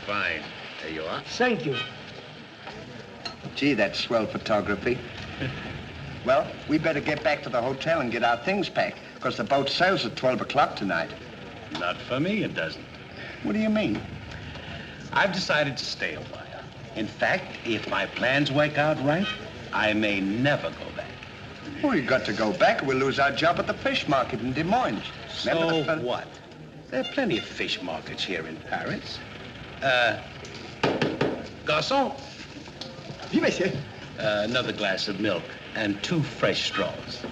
fine. There you are. Thank you. Gee, that's swell photography. Well, we better get back to the hotel and get our things packed, because the boat sails at 12 o'clock tonight. Not for me, it doesn't. What do you mean? I've decided to stay a while. In fact, if my plans work out right, I may never go back. Well, we've got to go back or we'll lose our job at the fish market in Des Moines. So what? There are plenty of fish markets here in Paris. Garçon. Oui, monsieur. Another glass of milk and 2 fresh straws.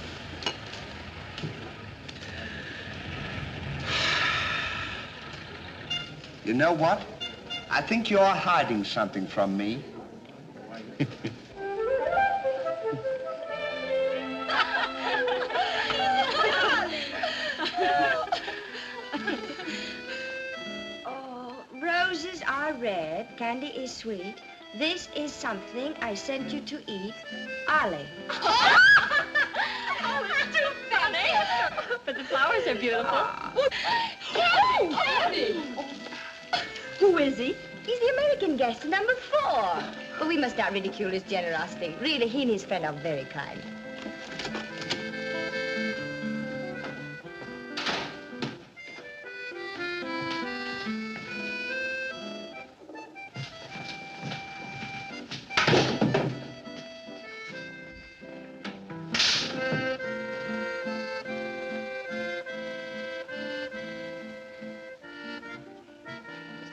You know what? I think you're hiding something from me. Oh, roses are red, candy is sweet. This is something I sent you to eat. Ali. Oh, you're too funny. But the flowers are beautiful. Candy! Who is he? He's the American guest, number 4. But we must not ridicule his generosity. Really, he and his friend are very kind.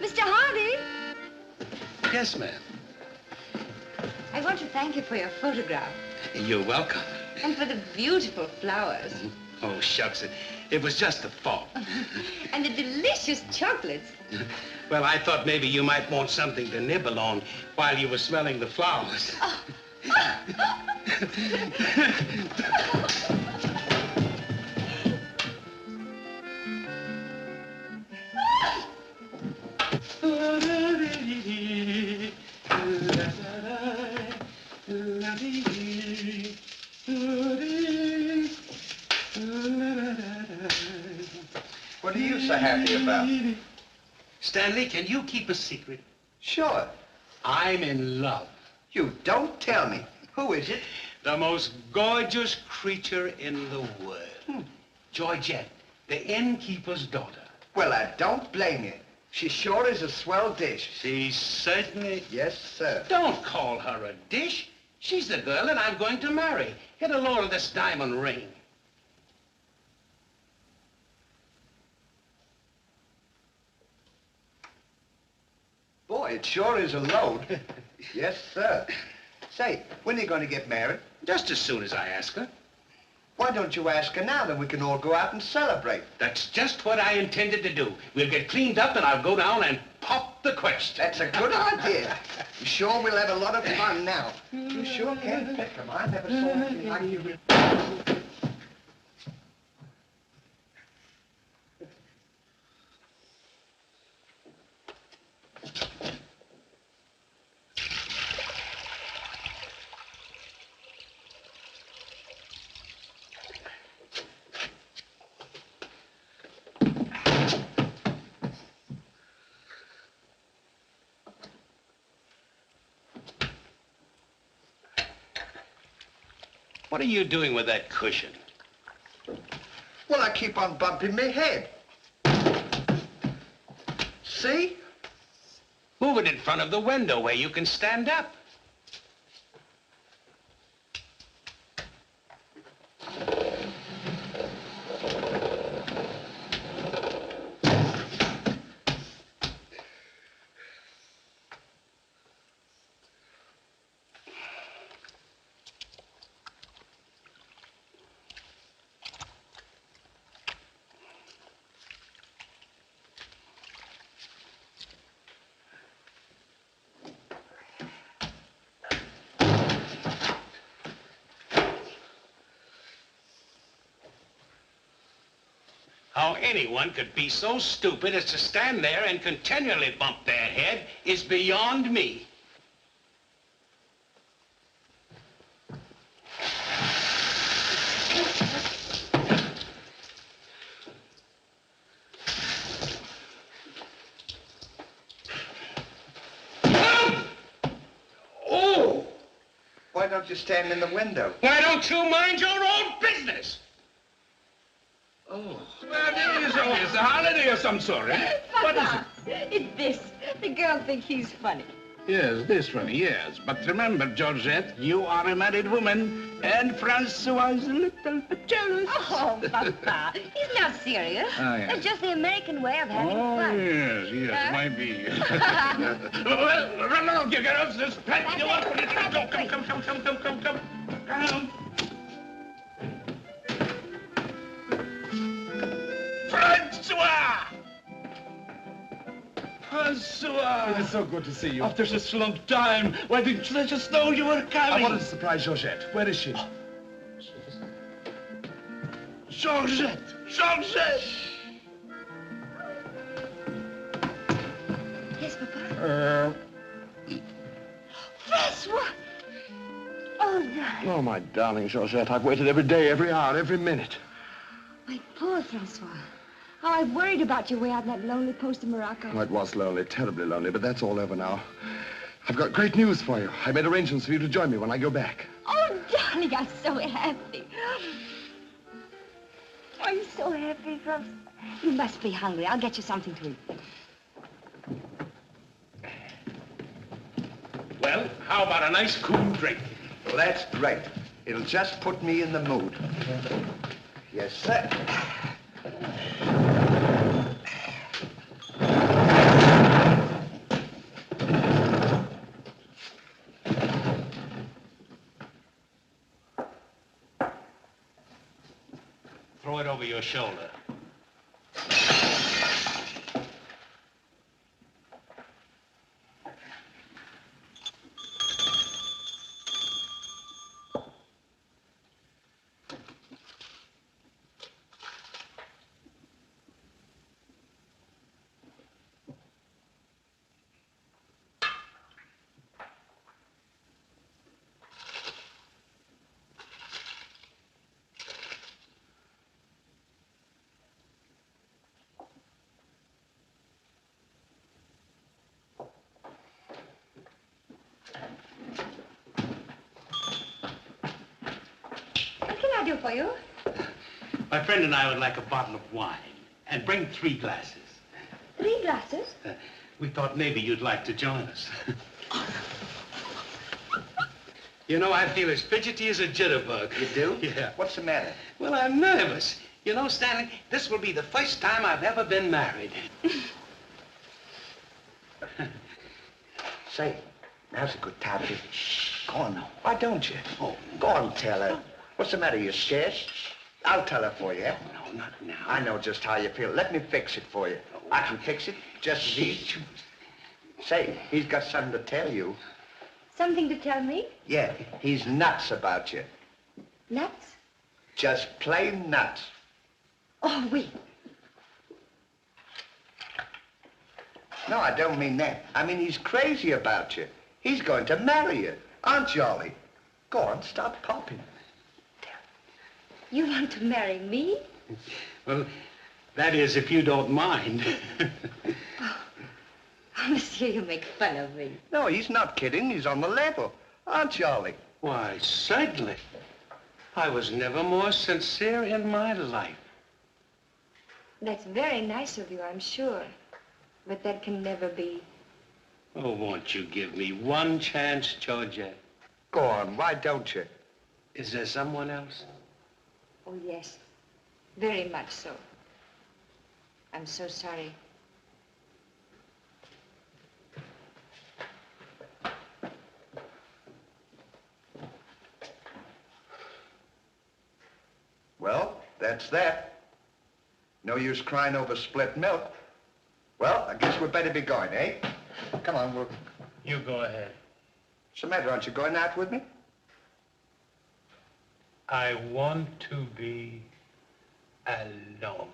Mr. Hardy, Yes, ma'am. I want to thank you for your photograph You're welcome. and for the beautiful flowers Oh, shucks. It was just a thought. and the delicious chocolates. Well, I thought maybe you might want something to nibble on while you were smelling the flowers. What are you so happy about? Stanley, can you keep a secret? Sure. I'm in love. You don't tell me. Who is it? The most gorgeous creature in the world. Georgette, the innkeeper's daughter. Well, I don't blame you. She sure is a swell dish. She certainly... Yes, sir. Don't call her a dish. She's the girl that I'm going to marry. Get a load of this diamond ring. Boy, it sure is a load. Yes, sir. Say, when are you going to get married? Just as soon as I ask her. Why don't you ask her now, then we can all go out and celebrate? That's just what I intended to do. We'll get cleaned up and I'll go down and pop the question. That's a good idea. You sure we'll have a lot of fun now. You sure can pick 'em. I never saw anything like you. What are you doing with that cushion? Well, I keep on bumping my head. See? Move it in front of the window where you can stand up. How anyone could be so stupid as to stand there and continually bump their head is beyond me. Why don't you stand in the window? Why don't you mind your own business? Oh. Well, it is always a holiday of some sort, eh? What is it? It's this. The girl thinks he's funny. Yes, this one, yes. But remember, Georgette, you are a married woman, and Francois is a little bit jealous. Oh, Papa, he's not serious. Oh, yes. It's just the American way of having Oh, fun. yes, might be. Well, run along, you girls. There's plenty to work with. Come. Francois! Francois! It's so good to see you. After such a long time, why didn't you let us know you were coming? I wanted to surprise Georgette. Where is she? Georgette! Yes, Papa? Francois! Oh, darling. Oh, my darling Georgette, I've waited every day, every hour, every minute. My poor Francois. How I worried about you way out in that lonely post in Morocco. Oh, it was lonely, terribly lonely, but that's all over now. I've got great news for you. I made arrangements for you to join me when I go back. Oh, darling, I'm so happy. I'm so happy, Francois. You must be hungry. I'll get you something to eat. Well, how about a nice cool drink? Well, that's great. It'll just put me in the mood. Yes, sir. Throw it over your shoulder. What can I do for you? My friend and I would like a bottle of wine. And bring 3 glasses. 3 glasses? We thought maybe you'd like to join us. You know, I feel as fidgety as a jitterbug. You do? Yeah. What's the matter? Well, I'm nervous. You know, Stanley, this will be the first time I've ever been married. Say, now's a good time to... Go on now. Why don't you? Oh, Go on, tell her. What's the matter? You scared? I'll tell her for you. no, not now. I know just how you feel. Let me fix it for you. I can fix it just as easy. Say, he's got something to tell you. Something to tell me? Yeah, he's nuts about you. Nuts? Just plain nuts. Oh, wait. No, I don't mean that. I mean, he's crazy about you. He's going to marry you. Aren't you, Ollie? Go on, stop popping. You want to marry me? Well, that is, if you don't mind. Oh, monsieur, you make fun of me. No, he's not kidding. He's on the level. Aren't you, Ollie? Why, certainly. I was never more sincere in my life. That's very nice of you, I'm sure. But that can never be. Oh, won't you give me one chance, Georgette? Go on, why don't you? Is there someone else? Oh, yes. Very much so. I'm so sorry. Well, that's that. No use crying over spilt milk. Well, I guess we'd better be going, eh? Come on, we'll... You go ahead. What's the matter? Aren't you going out with me? I want to be alone.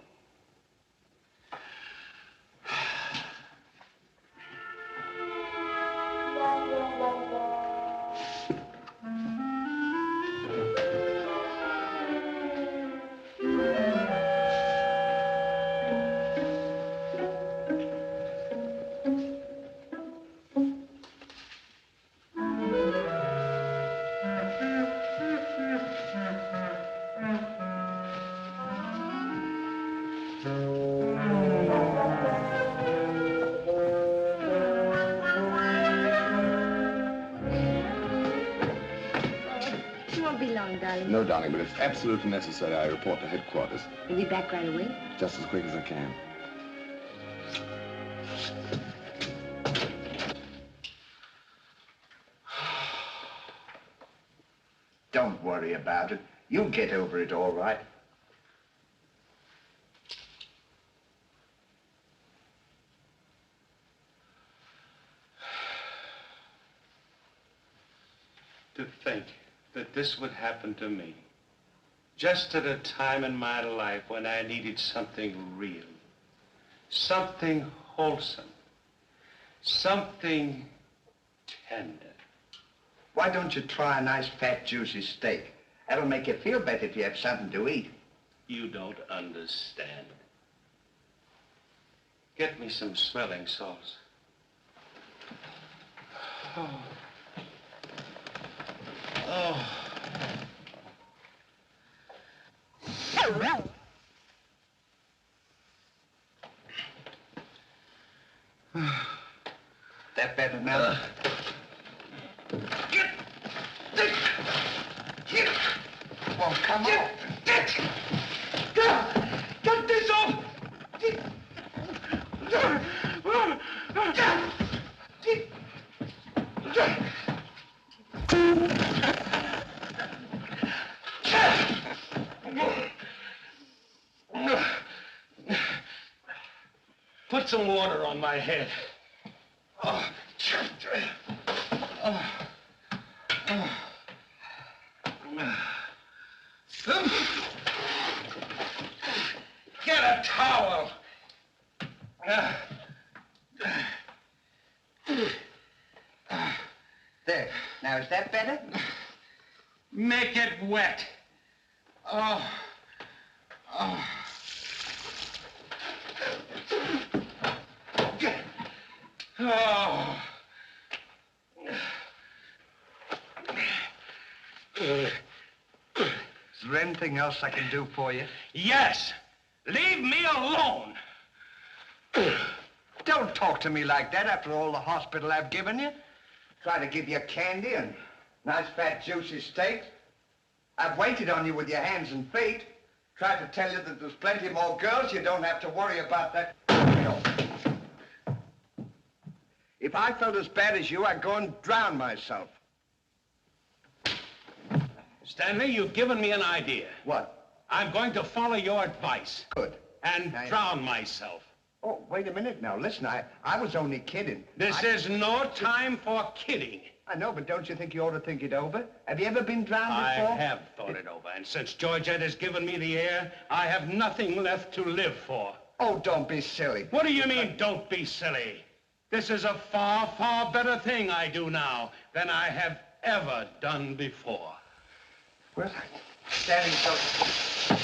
long, darling. No, darling, but it's absolutely necessary I report to headquarters. You'll be back right away? Just as quick as I can. Don't worry about it. You'll get over it all right. To think that this would happen to me, just at a time in my life when I needed something real, something wholesome, something tender. Why don't you try a nice, fat, juicy steak? That'll make you feel better if you have something to eat. You don't understand. Get me some smelling salts. Oh. Oh. That better now? Get Well, come on. Get this off! Put some water on my head. Get a towel. There. Now, is that better? Make it wet. Oh. Oh. Oh. Is there anything else I can do for you? Yes. Leave me alone. Don't talk to me like that after all the hospital I've given you. Try to give you candy and nice, fat, juicy steaks. I've waited on you with your hands and feet. Tried to tell you that there's plenty more girls. You don't have to worry about that. If I felt as bad as you, I'd go and drown myself. Stanley, you've given me an idea. What? I'm going to follow your advice. Good. And Now, drown myself. Oh, wait a minute now. Listen, I was only kidding. This is no time for kidding. I know, but don't you think you ought to think it over? Have you ever been drowned I before? have thought it over, and since Georgette has given me the air, I have nothing left to live for. Oh, don't be silly. What do you mean, don't be silly? This is a far, far better thing I do now than I have ever done before. Well, standing so...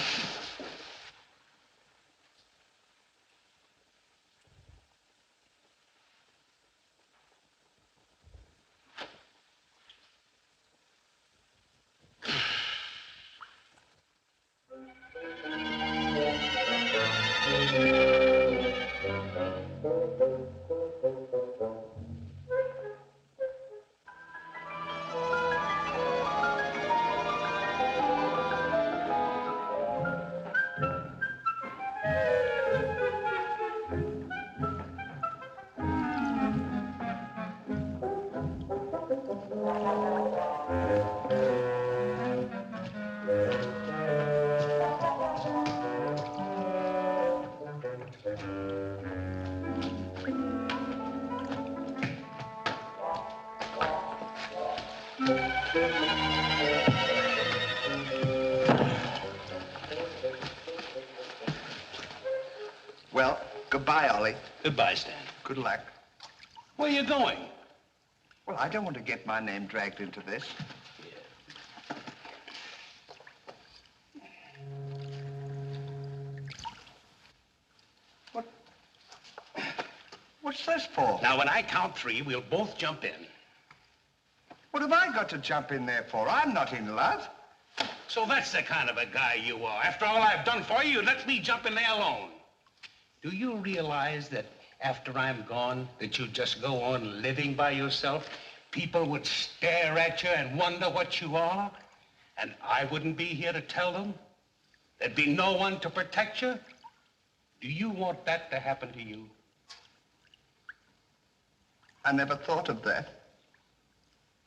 Well, goodbye, Ollie. Goodbye, Stan. Good luck. Where are you going? Well, I don't want to get my name dragged into this. What's this for? Now, when I count 3, we'll both jump in. What have I got to jump in there for? I'm not in love. So that's the kind of a guy you are. After all I've done for you, let me jump in there alone. Do you realize that after I'm gone, that you just go on living by yourself? People would stare at you and wonder what you are. And I wouldn't be here to tell them? There'd be no one to protect you? Do you want that to happen to you? I never thought of that.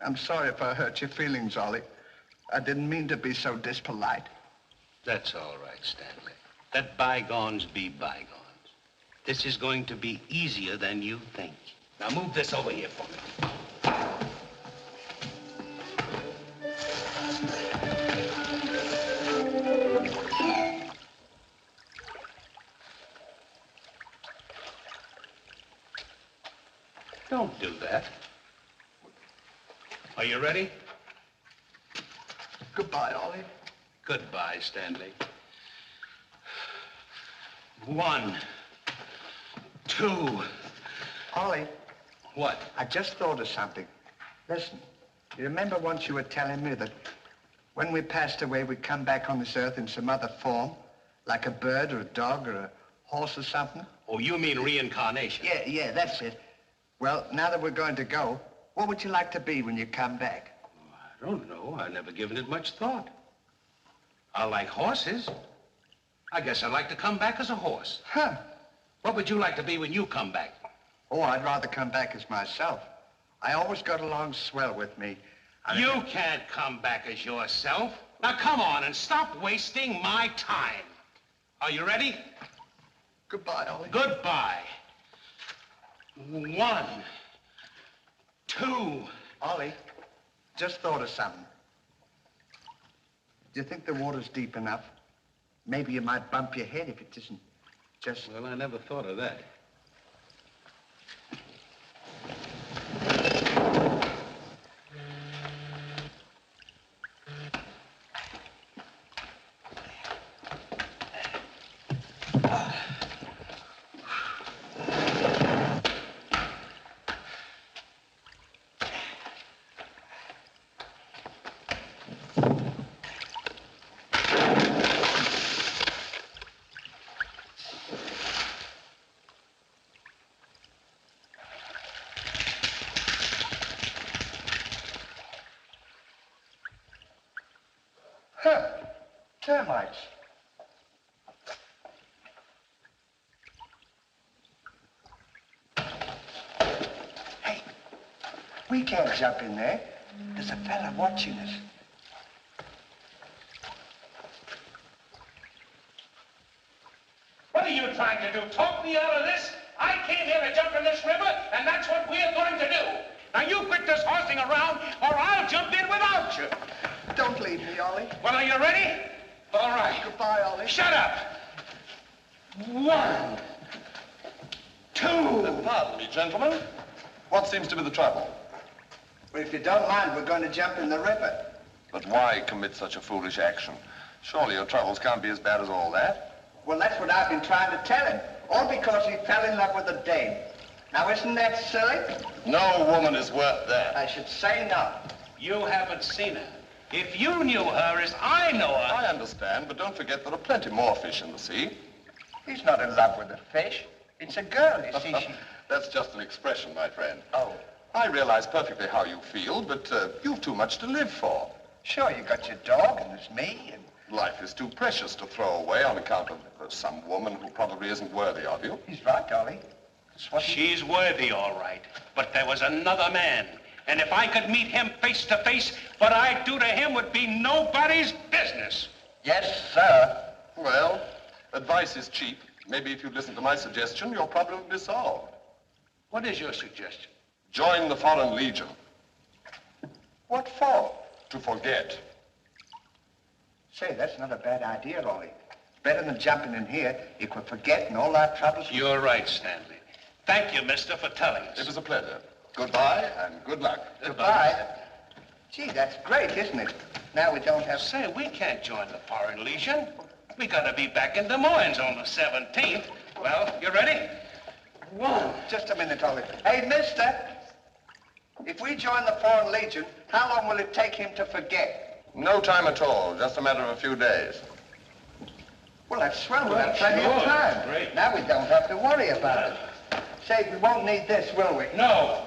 I'm sorry if I hurt your feelings, Ollie. I didn't mean to be so dispolite. That's all right, Stanley. Let bygones be bygones. This is going to be easier than you think. Now move this over here for me. Don't do that. Are you ready? Goodbye, Ollie. Goodbye, Stanley. 1, 2. Ollie, What? I just thought of something. Listen, you remember once you were telling me that when we passed away, we'd come back on this earth in some other form, like a bird or a dog or a horse or something? Oh, you mean reincarnation? Yeah, that's it. Well, now that we're going to go, what would you like to be when you come back? I don't know. I've never given it much thought. I like horses. I guess I'd like to come back as a horse. Huh. What would you like to be when you come back? Oh, I'd rather come back as myself. I always got along swell with me. You can't come back as yourself. Now, come on and stop wasting my time. Are you ready? Goodbye, Ollie. Goodbye. 1, 2. Ollie, just thought of something. Do you think the water's deep enough? Maybe you might bump your head if it isn't just... Well, I never thought of that. Huh. Termites. Hey, we can't jump in there. There's a fella watching us. What are you trying to do? Talk me out of this? I came here to jump in this river, and that's what we're going to do. Now, you quit this horsing around, or I'll jump in without you. Don't leave me, Ollie. Well, are you ready? All right. Goodbye, Ollie. Shut up. 1, 2. Pardon me, gentlemen. What seems to be the trouble? Well, if you don't mind, we're going to jump in the river. But why commit such a foolish action? Surely your troubles can't be as bad as all that. Well, that's what I've been trying to tell him. All because he fell in love with a dame. Now, isn't that silly? No woman is worth that. I should say not. You haven't seen her. If you knew her as I know her... I understand, but don't forget there are plenty more fish in the sea. He's not in love with a fish. It's a girl, you see. That's just an expression, my friend. Oh, I realize perfectly how you feel, but you've too much to live for. sure, you got your dog, and there's me, and... Life is too precious to throw away on account of some woman who probably isn't worthy of you. He's right, Ollie. That's what She's worthy, all right. But there was another man. And if I could meet him face to face, what I'd do to him would be nobody's business. Yes, sir. Well, advice is cheap. Maybe if you'd listen to my suggestion, your problem would be solved. What is your suggestion? Join the Foreign Legion. What for? To forget. Say, that's not a bad idea, Ollie. Better than jumping in here. You could forget and all our troubles. You're right, Stanley. Thank you, mister, for telling us. It was a pleasure. Goodbye and good luck. Goodbye. Gee, that's great, isn't it? Now we don't have... Say, we can't join the Foreign Legion. We gotta be back in Des Moines on the 17th. Well, you ready? 1. Just a minute, Ollie. Hey, mister. If we join the Foreign Legion, how long will it take him to forget? No time at all. Just a matter of a few days. Well, that's swell. We'll have plenty of time. Great. Now we don't have to worry about it. Say, we won't need this, will we? No.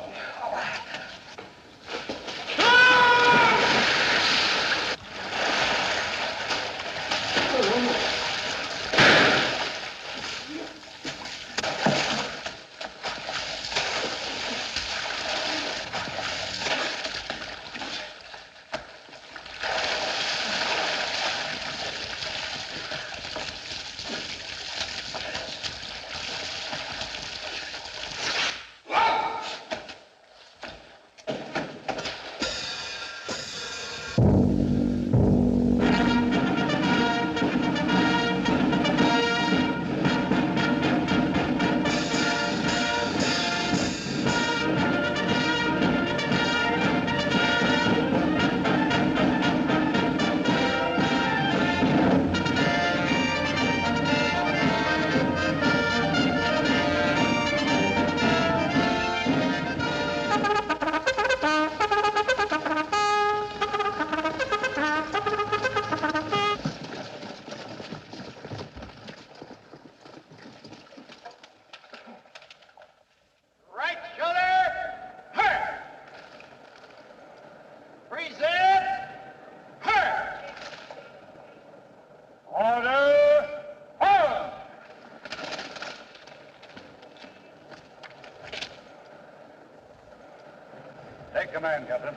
Take command, Captain.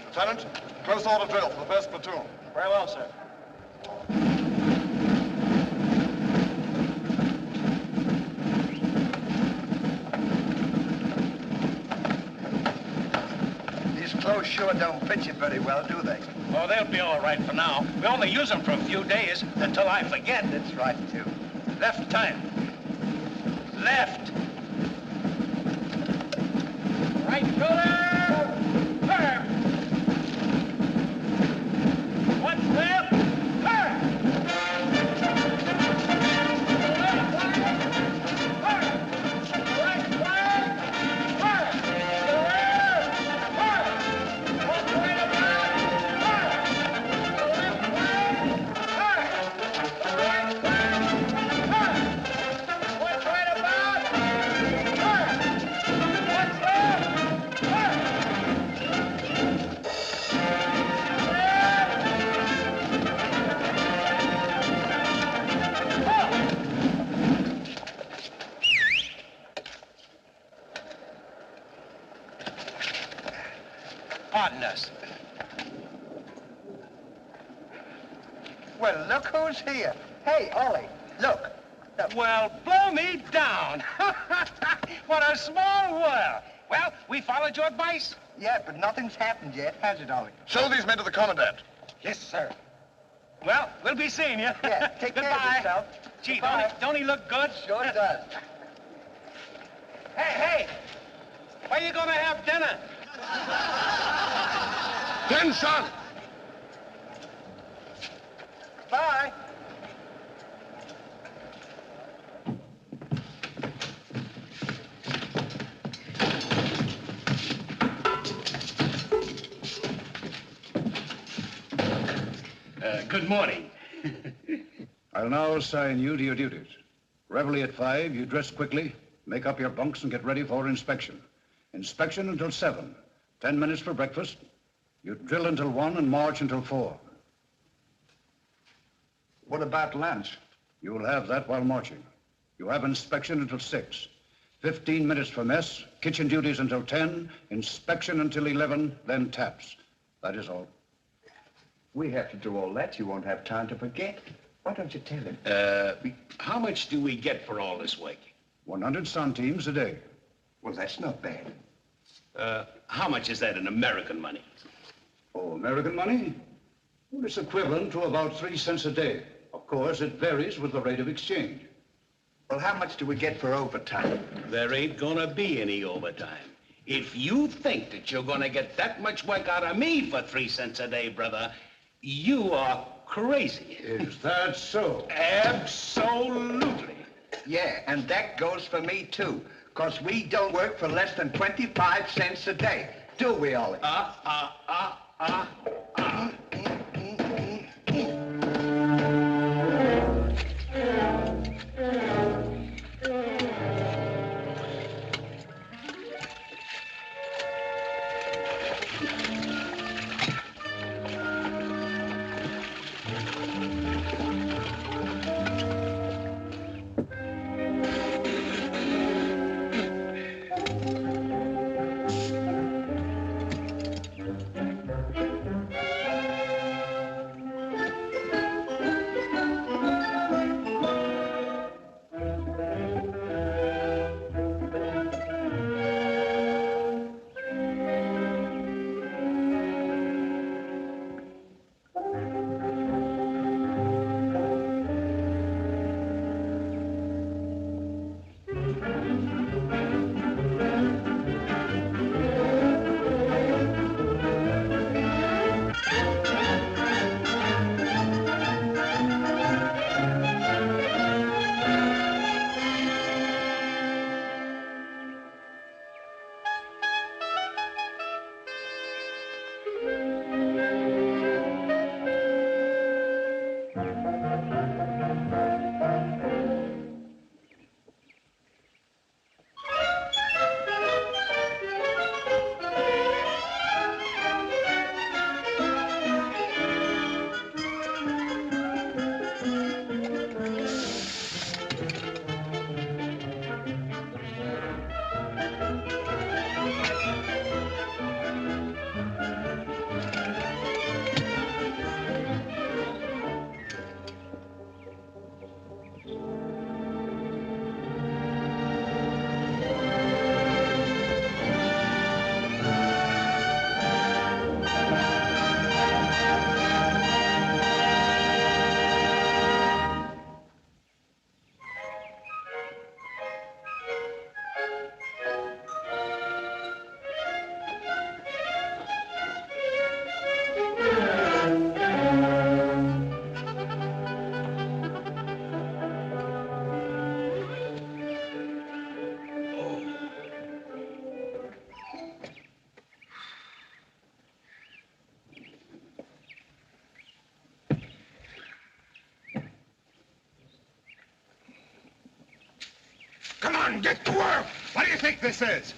Lieutenant, close order drill for the first platoon. Very well, sir. These clothes sure don't fit you very well, do they? Oh, they'll be all right for now. We only use them for a few days until I forget. That's right, too. Left time. Left. Right shoulder. Turn. One left. Turn. Pardon us. Well, look who's here. Hey, Ollie, look. Well, blow me down. What a small world. Well, we followed your advice. Yeah, but nothing's happened yet, has it, Ollie? Show these men to the commandant. Yes, sir. Well, we'll be seeing you. Yeah, take care of Goodbye. yourself. Gee, Goodbye. don't he look good? Sure does. Hey, where you gonna have dinner? Attention! Bye. Good morning. I'll now assign you to your duties. Reveille at 5, you dress quickly, make up your bunks and get ready for inspection. Inspection until 7. 10 minutes for breakfast. You drill until 1 and march until 4. What about lunch? You'll have that while marching. You have inspection until 6. 15 minutes for mess, kitchen duties until 10, inspection until 11, then taps. That is all. We have to do all that. You won't have time to forget. Why don't you tell him? How much do we get for all this work? 100 centimes a day. Well, that's not bad. How much is that in American money? Oh, American money? Well, it's equivalent to about 3 cents a day. Of course, it varies with the rate of exchange. Well, how much do we get for overtime? There ain't gonna be any overtime. If you think that you're gonna get that much work out of me for 3 cents a day, brother, you are crazy. Is that so? Absolutely. Yeah, and that goes for me, too. Because we don't work for less than 25 cents a day. Do we, Ollie? on, get to work! What do you think this is?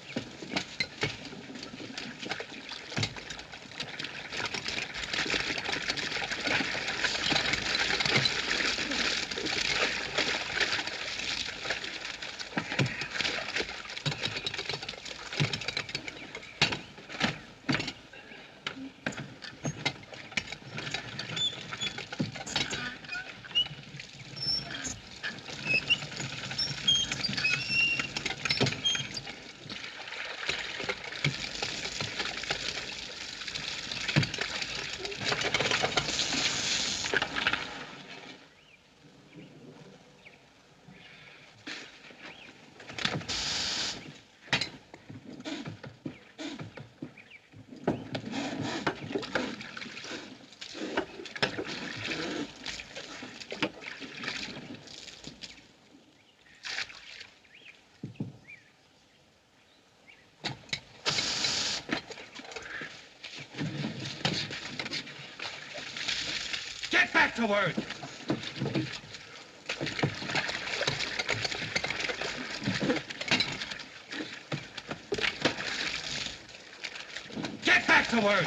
Get back to work! Get back to work!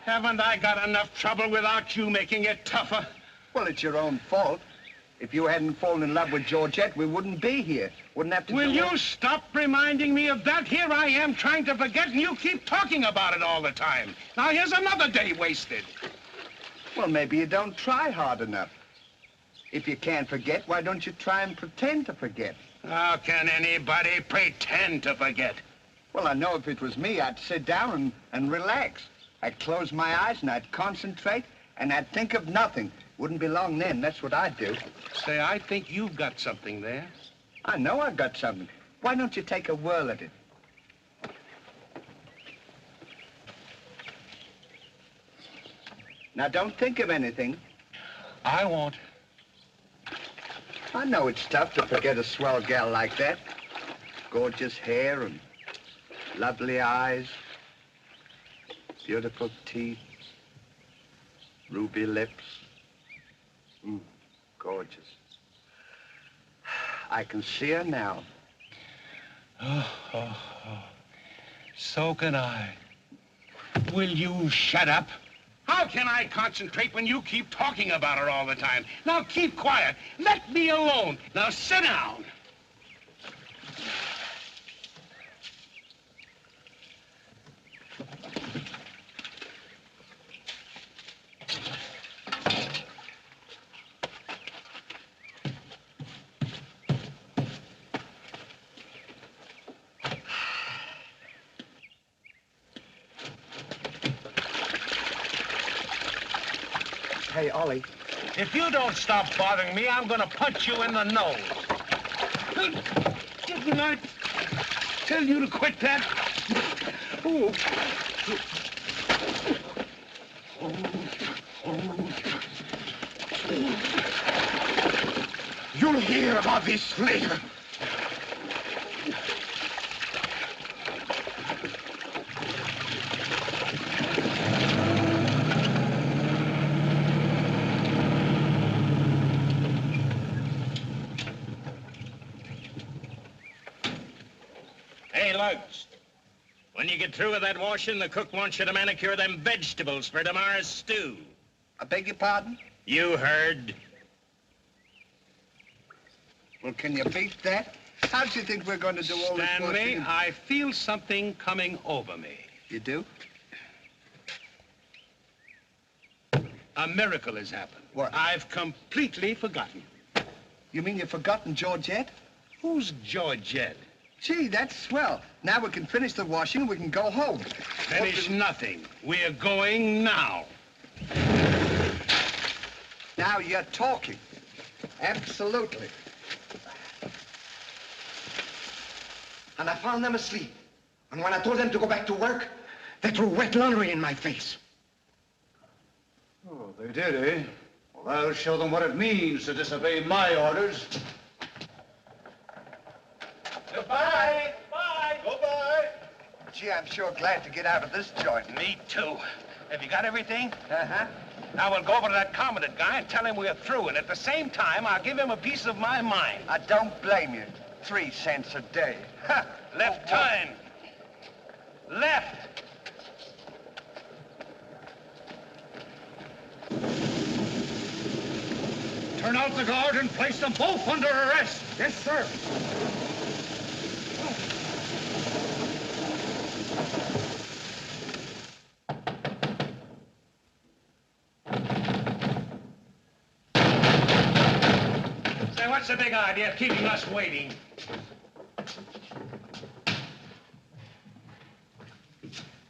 Haven't I got enough trouble without you making it tougher? Well, it's your own fault. If you hadn't fallen in love with Georgette, we wouldn't be here. Wouldn't have to Will do you stop reminding me of that? Here I am trying to forget, and you keep talking about it all the time. Now, here's another day wasted. Well, maybe you don't try hard enough. If you can't forget, why don't you try and pretend to forget? How can anybody pretend to forget? Well, I know if it was me, I'd sit down and relax. I'd close my eyes and I'd concentrate and I'd think of nothing. Wouldn't be long then, that's what I'd do. Say, I think you've got something there. I know I've got something. Why don't you take a whirl at it? Now, don't think of anything. I won't. I know it's tough to forget a swell gal like that. Gorgeous hair and lovely eyes, beautiful teeth, ruby lips. Gorgeous. I can see her now. Oh. So can I. Will you shut up? How can I concentrate when you keep talking about her all the time? Now keep quiet. Let me alone. Now sit down. Hey, Ollie. If you don't stop bothering me, I'm gonna punch you in the nose. Didn't I tell you to quit that? Oh. You'll hear about this later. Hey, Lugs. When you get through with that washing, the cook wants you to manicure them vegetables for tomorrow's stew. I beg your pardon? You heard. Well, can you beat that? How do you think we're going to do all this Stanley, washing? I feel something coming over me. You do? A miracle has happened. What? I've completely forgotten. You mean you've forgotten Georgette? Who's Georgette? Gee, that's swell. Now we can finish the washing and we can go home. Finish nothing. We're going now. Now you're talking. Absolutely. And I found them asleep. And when I told them to go back to work, they threw wet laundry in my face. Oh, they did, eh? Well, I'll show them what it means to disobey my orders. Goodbye. Bye. Goodbye. Gee, I'm sure glad to get out of this joint. Me too. Have you got everything? Uh-huh. Now we'll go over to that commandant guy and tell him we're through, and at the same time, I'll give him a piece of my mind. I don't blame you. 3 cents a day. Ha! Left turn. Left. Turn out the guard and place them both under arrest. Yes, sir. Say, what's the big idea of keeping us waiting?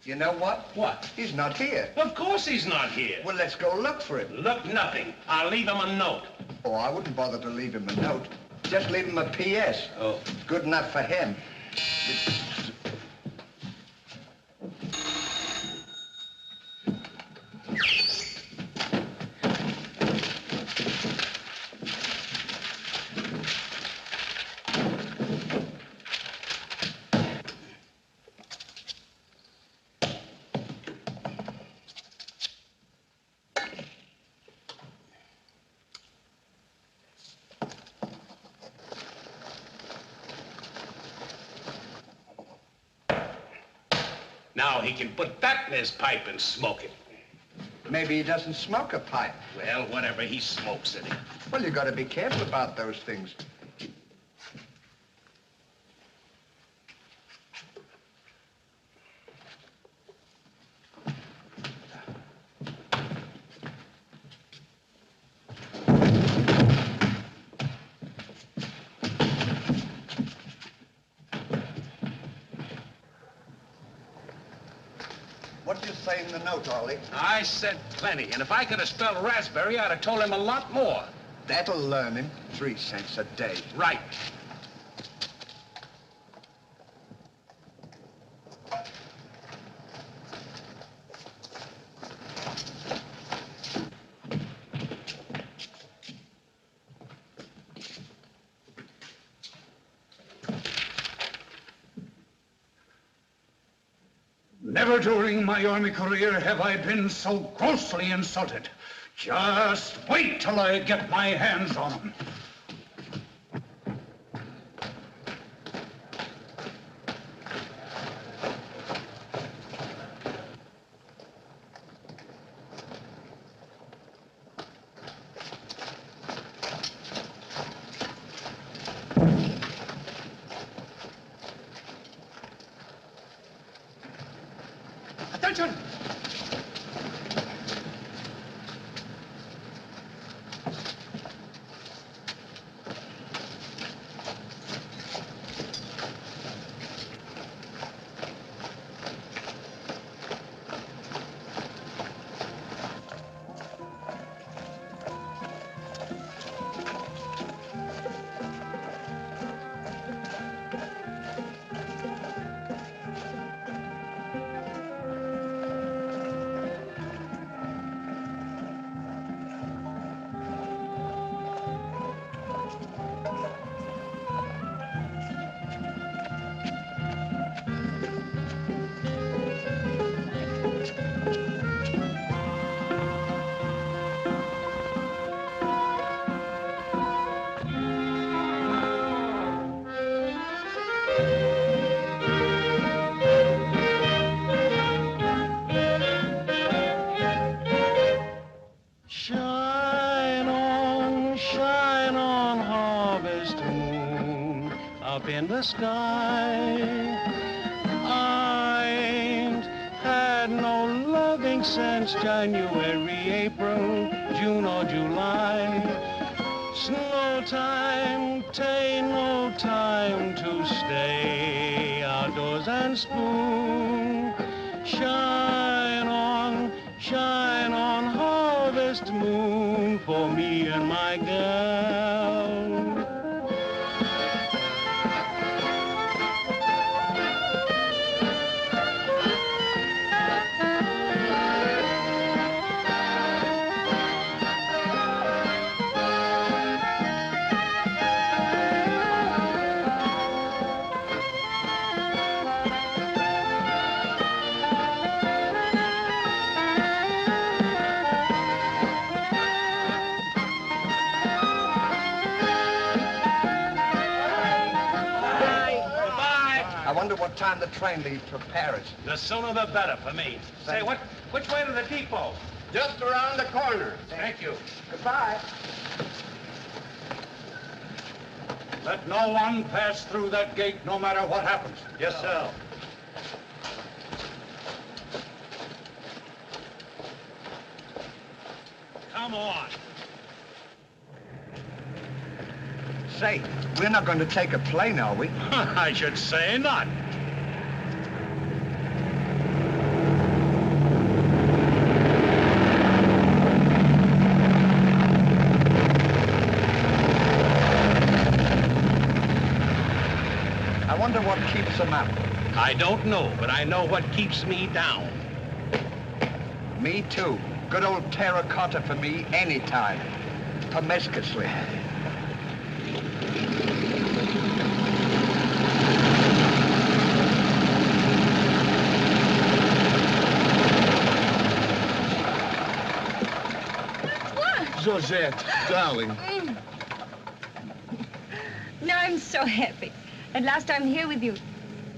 You know what? What? He's not here. Of course he's not here. Well, let's go look for him. Look, nothing. I'll leave him a note. Oh, I wouldn't bother to leave him a note. Just leave him a P.S. Oh. Good enough for him. Now he can put that in his pipe and smoke it. Maybe he doesn't smoke a pipe. Well, whatever, he smokes it. Well, you got to be careful about those things. What did you say in the note, Ollie? I said plenty, and if I could have spelled raspberry, I'd have told him a lot more. That'll learn him. 3 cents a day. Right. Never during my army career have I been so grossly insulted. Just wait till I get my hands on him. Attention! Shine on, harvest moon, up in the sky. I ain't had no loving since January, April, June or July. Snow time, tain't no time to stay outdoors and spoon. Shine on, harvest moon for me and my gal. what time the train leaves for Paris? The sooner the better for me. Say, which way to the depot? Just around the corner. Thank you. Goodbye. Let no one pass through that gate, no matter what happens. Yes, sir. Come on. Say, we're not going to take a plane, are we? I should say not. I wonder what keeps them up. I don't know, but I know what keeps me down. Me too. Good old terracotta for me anytime. Promiscuously. Georgette, darling. Now I'm so happy. At last I'm here with you.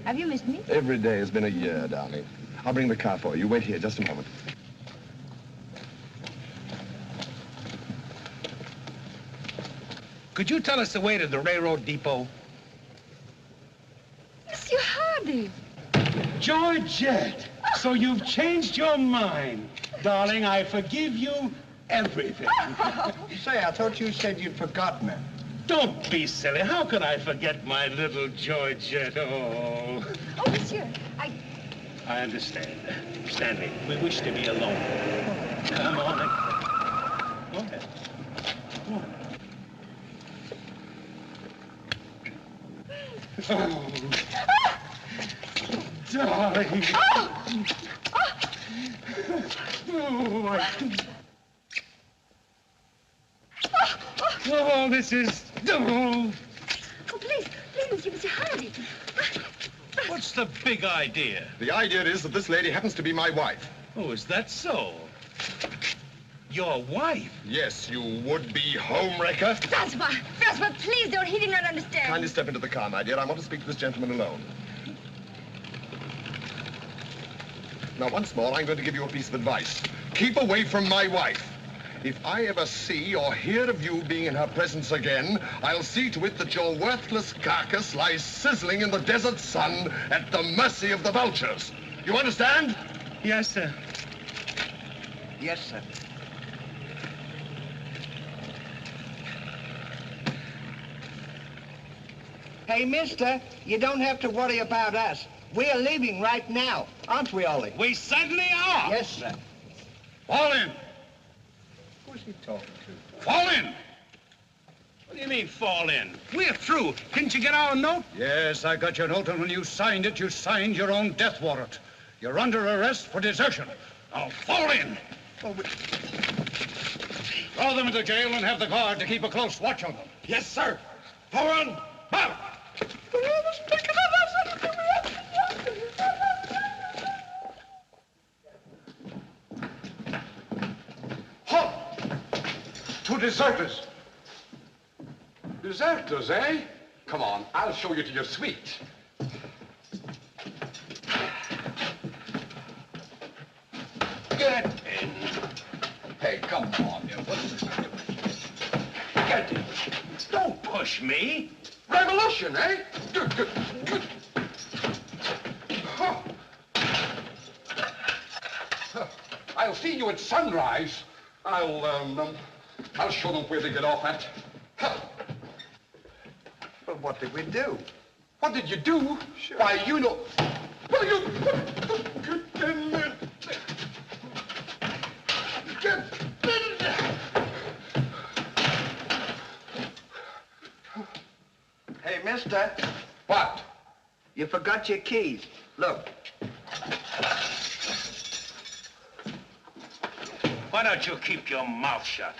Have you missed me? Every day has been a year, darling. I'll bring the car for you. Wait here just a moment. Could you tell us the way to the railroad depot? Monsieur Hardy. Georgette, so you've changed your mind. Darling, I forgive you everything. Say, I thought you said you'd forgotten her. Don't be silly. How could I forget my little Georgette? Oh. Oh, monsieur, I understand. Stanley, we wish to be alone. Come on. Go ahead. Go on. Oh. Darling. Oh, this is... Oh. Oh, please, Monsieur Hardy. What's the big idea? The idea is that this lady happens to be my wife. Oh, is that so? Your wife? Yes, you would-be homewrecker. Francois, please don't. He did not understand. Kindly step into the car, my dear. I want to speak to this gentleman alone. Now, once more, I'm going to give you a piece of advice. Keep away from my wife. If I ever see or hear of you being in her presence again, I'll see to it that your worthless carcass lies sizzling in the desert sun at the mercy of the vultures. You understand? Yes, sir. Yes, sir. Hey, mister, you don't have to worry about us. We're leaving right now, aren't we, Ollie? We certainly are. Yes, sir. Fall in. Who's he talking to? Fall in. What do you mean, fall in? We're through. Didn't you get our note? Yes, I got your note, and when you signed it, you signed your own death warrant. You're under arrest for desertion. Now, fall in. Oh, Throw them into jail and have the guard to keep a close watch on them. Yes, sir. Forward. Out. Halt! Two deserters. Deserters, eh? Come on, I'll show you to your suite. Get in. Hey, come on, you. What's this? Get in. Don't push me. Revolution, eh? Huh. I'll see you at sunrise. I'll show them where they get off at. Well, what did we do? What did you do? Sure. Why, you know... Well, you... Hey, mister, What? you forgot your keys. Look. Why don't you keep your mouth shut?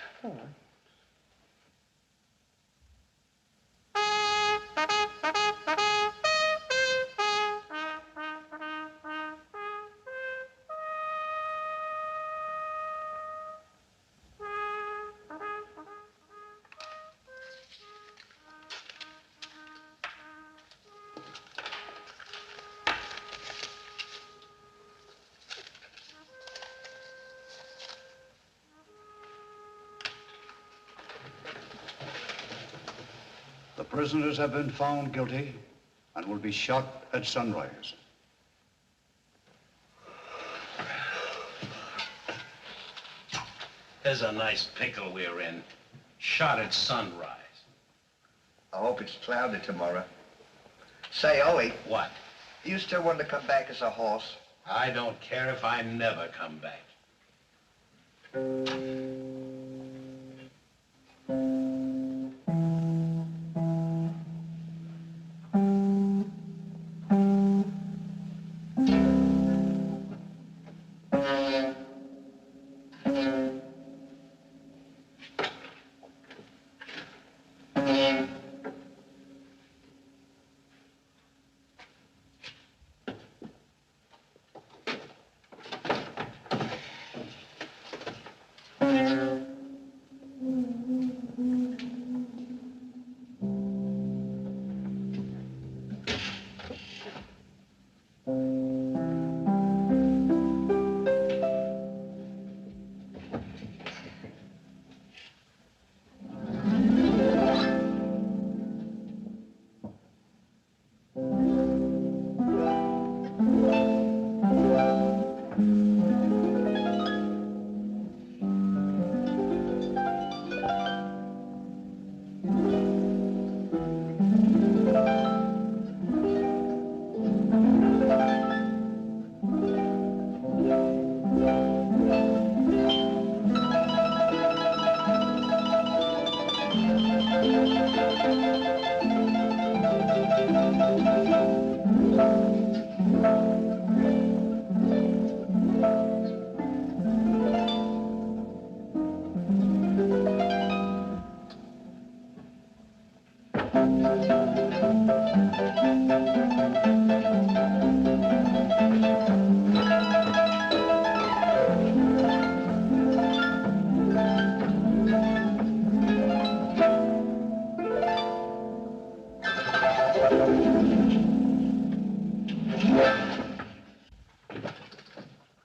Prisoners have been found guilty and will be shot at sunrise. There's a nice pickle we're in. Shot at sunrise. I hope it's cloudy tomorrow. Say, Owie. What? You still want to come back as a horse? I don't care if I never come back.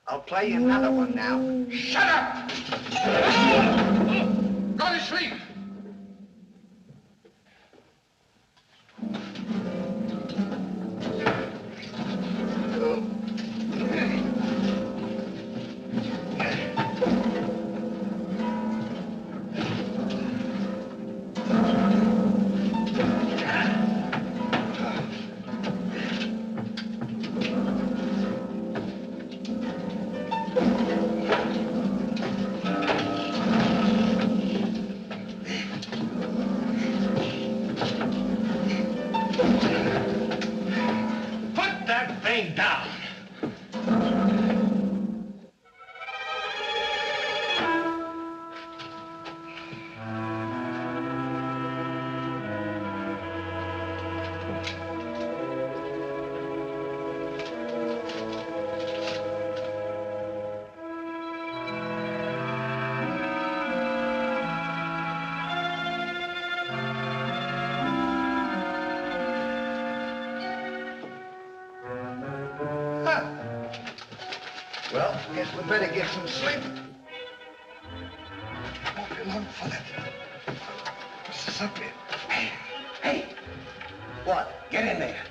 I'll play you another one now. Shut up! Go to sleep! Put that thing down. Well, guess we better get some sleep. Won't be long for that. What's this up here? Hey, What? get in there.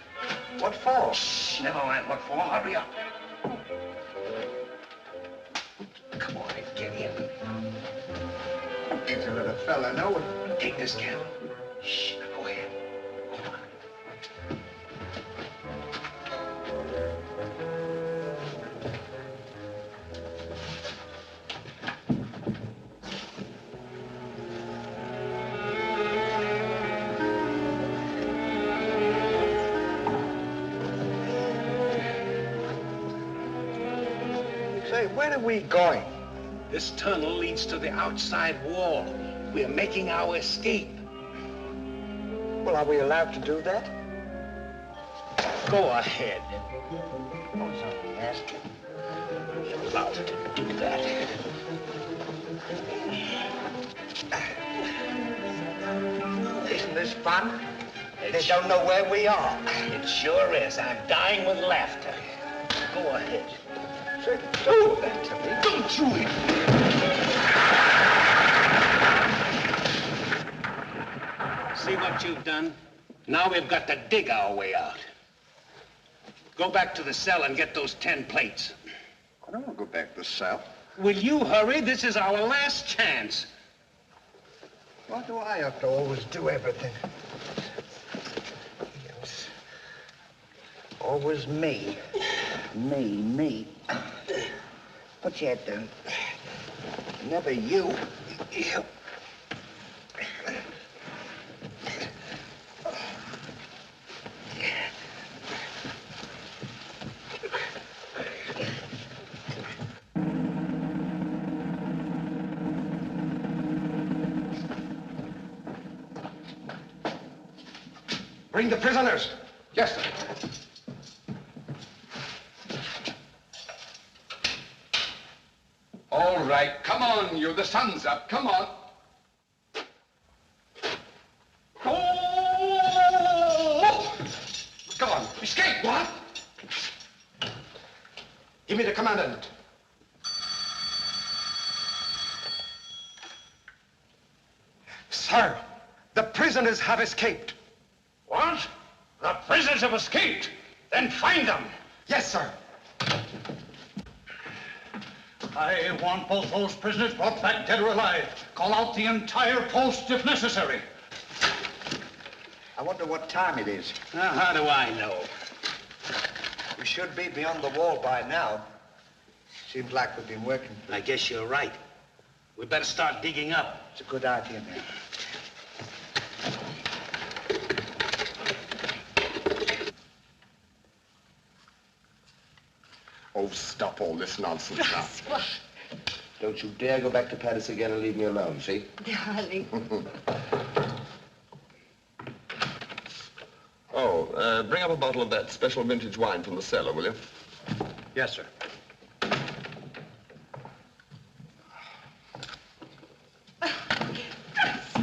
What for? Shh, never mind what for. Hurry up. Come on, get in. Ain't a little fella, no? Take this candle. Shh, go ahead. Go on. Say, where are we going? This tunnel leads to the outside wall. We're making our escape. Well, are we allowed to do that? Go ahead. Oh, something asking. You're allowed to do that. Isn't this fun? They don't know where we are. It sure is. I'm dying with laughter. Go ahead. Say, don't do that to me. Don't you hit me. See what you've done? Now we've got to dig our way out. Go back to the cell and get those 10 plates. I don't want to go back to the cell. Will you hurry? This is our last chance. Why do I have to always do everything? Yes. Always me. Me. Put your head down. Never you. You. Bring the prisoners. Yes, sir. All right, come on, you. The sun's up. Come on. Oh! Come on, escape. What? Give me the commandant. Sir, the prisoners have escaped. What? The prisoners have escaped. Then find them. Yes, sir. I want both those prisoners brought back dead or alive. Call out the entire post if necessary. I wonder what time it is. How do I know? We should be beyond the wall by now. Seems like we've been working. I guess you're right. We better start digging up. It's a good idea, man. Oh, stop all this nonsense now. Don't you dare go back to Paris again and leave me alone, see? Darling. Oh, bring up a bottle of that special vintage wine from the cellar, will you? Yes, sir.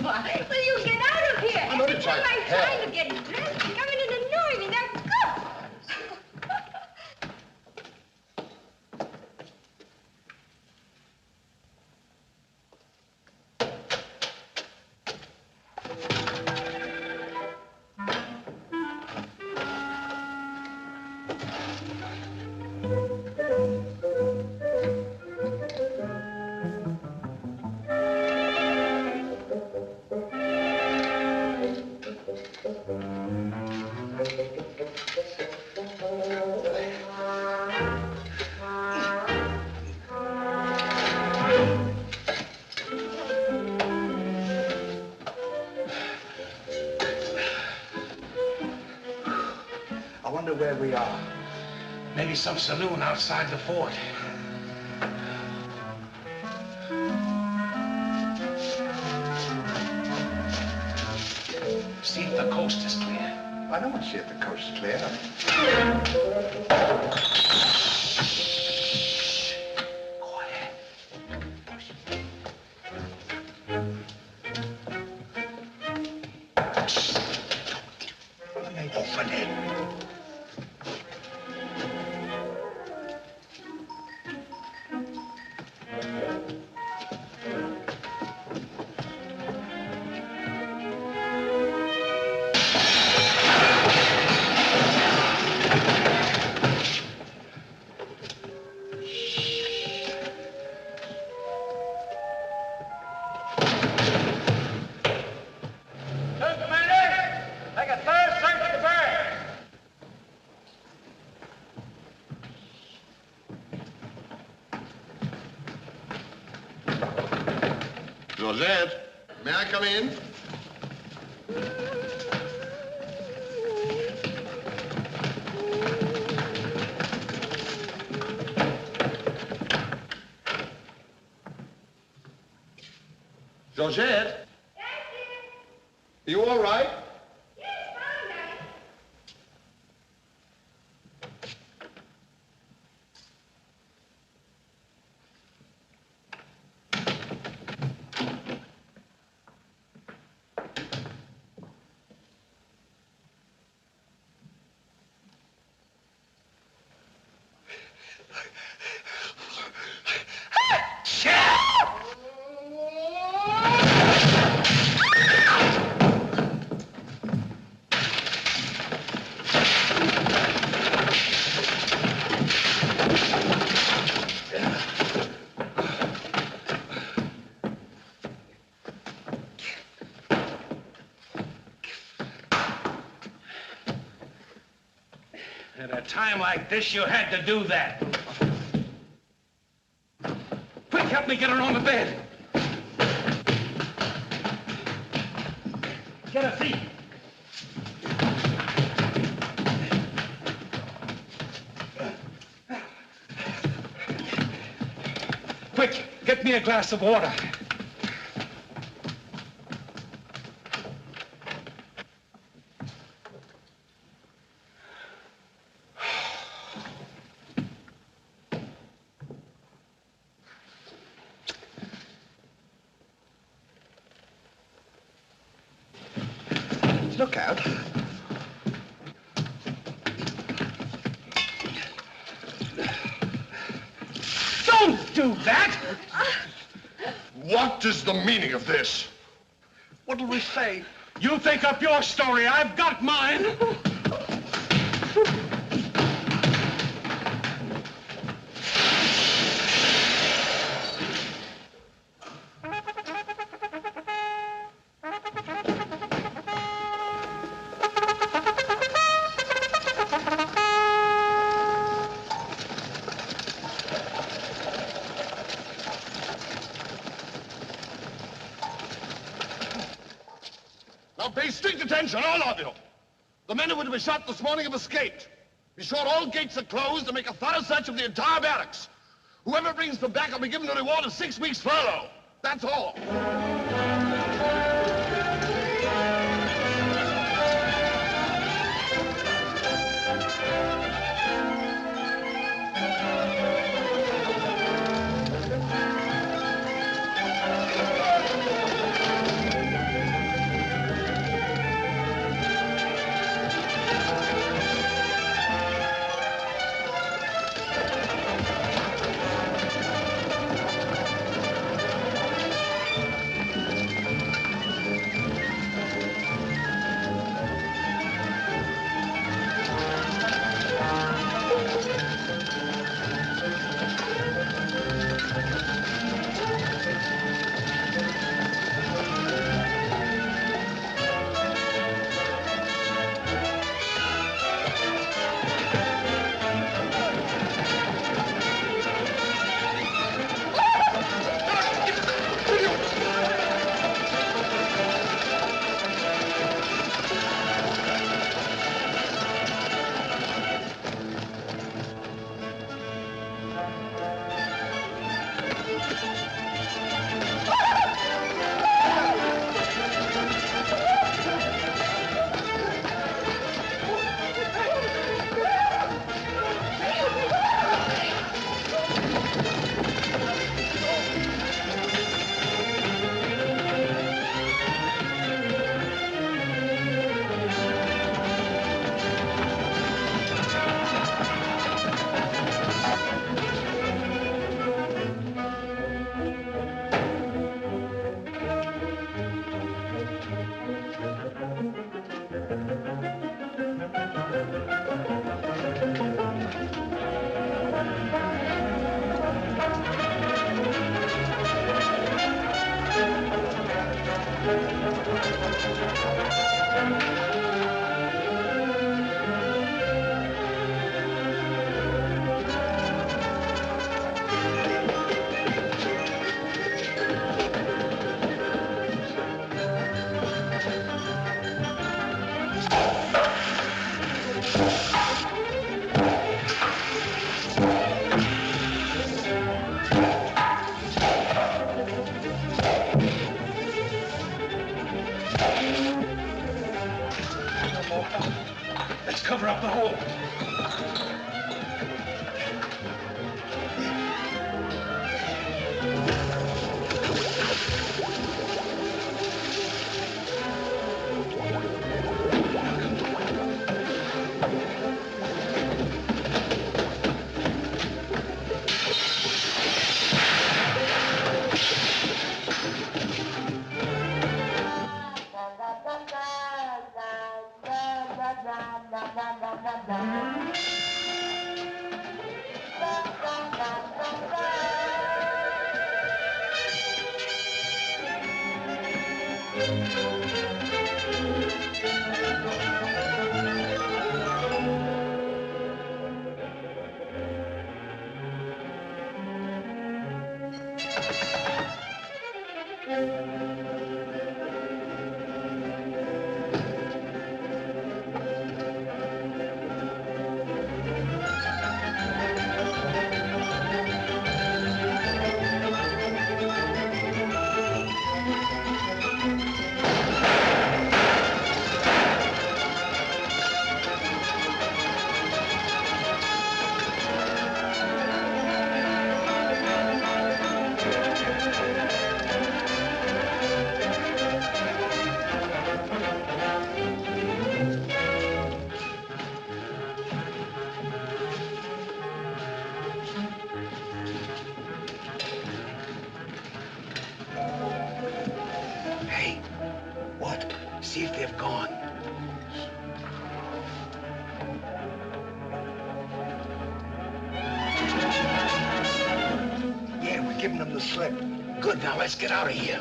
Why? Will you get out of here? I'm only Every time trying- I'm trying to get dressed, you come in and annoy me. Now, go! I wonder where we are. Maybe some saloon outside the fort. See if the coast is clear. I don't want to see if the coast is clear. Open it. Georgette, may I come in? Georgette? You all right? At a time like this, you had to do that. Quick, help me get her on the bed. Get her feet. Quick, get me a glass of water. Look out. Don't do that! What is the meaning of this? What'll we say? You think up your story. I've got mine. Now pay strict attention, all of you. The men who were to be shot this morning have escaped. Be sure all gates are closed and make a thorough search of the entire barracks. Whoever brings them back will be given a reward of 6 weeks' furlough. That's all. Let's cover up the hole. Hey, what? See if they've gone. Yeah, we're giving them the slip. Good, now let's get out of here.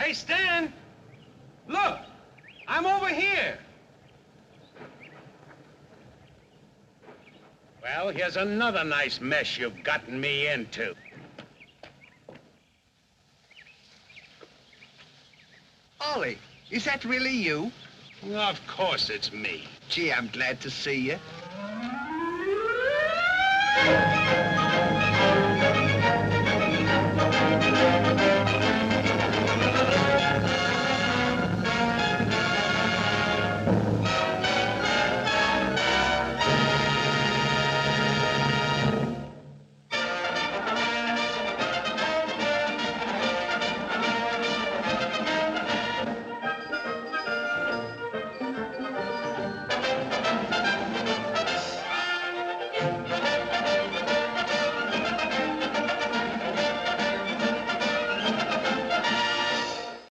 Hey, Stan! Look! I'm over here! Well, here's another nice mess you've gotten me into. Ollie, is that really you? Of course it's me. Gee, I'm glad to see you.